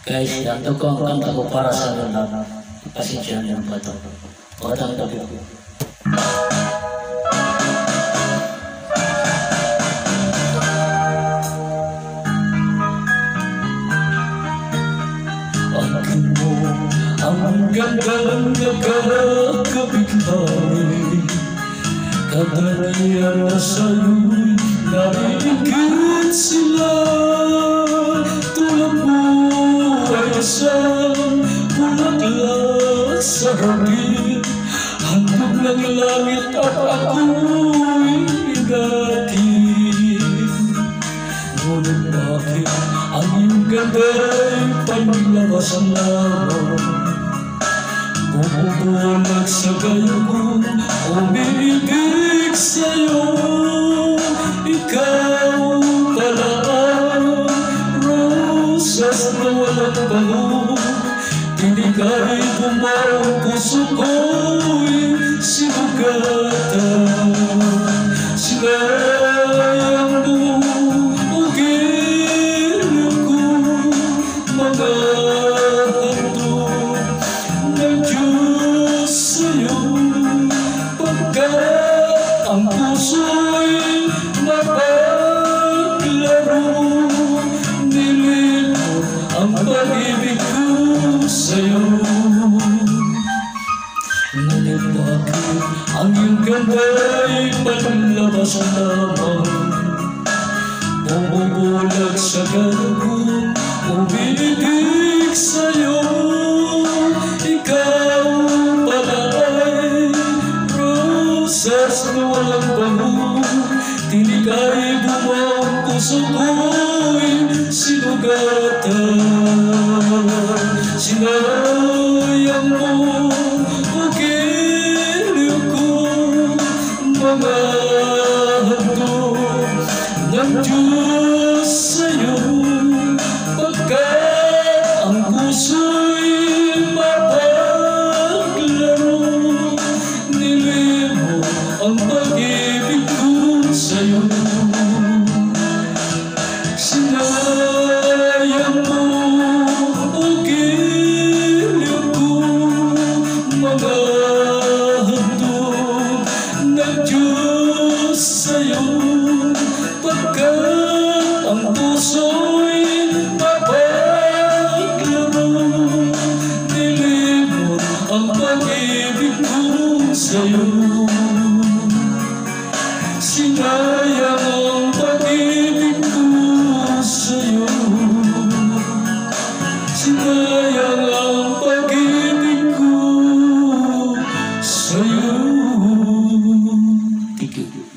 Guys, ito ko ang kanta ko para sa lahat. Pasensya niyo pa ito. Magandang gabi po. Akin mo ang ganda ng nagkakabigay, kadalian na sa'yo'y narigit sila. Tulad mo ay isang bulaklak sa hangin, handog ng langit at ako'y inatin. Ngunit bakit ang iyong ganda'y panlabas lamang? Bumubulag sa gayo kong umiibig sa'yo. Ikaw pala ang roses na walang bango, tinigay bumaw ang puso ko'y sinugatan. Sinayang mo ang giliw ko, mga handog ng Diyos sa'yo, pagkat ang puso'y napaglaro. Nilimot ang pag-ibig ko sa'yo. Ngunit bakit ang iyong ganda'y panlabas lamang? Bumubulag sa galong umiibig sa'yo. Ikaw pala ay roses na walang bango, tinigay bumaw ang puso ko'y sinugatan. Sinayang mo ang giliw ko, mga handog ng Diyos sa'yo, pagkat ang puso'y mapaglaro. Nilimot ang pag-ibig ko sa'yo. Sinayang mo ang giliw ko, mga handog ng Diyos sa'yo, pagkat ang puso'y mapaglaro. Nilimot ang pag-ibig ko sa'yo. Sinayang ang pag-ibig ko sa'yo. Sinayang ang pag-ibig ko sa'yo. Thank you.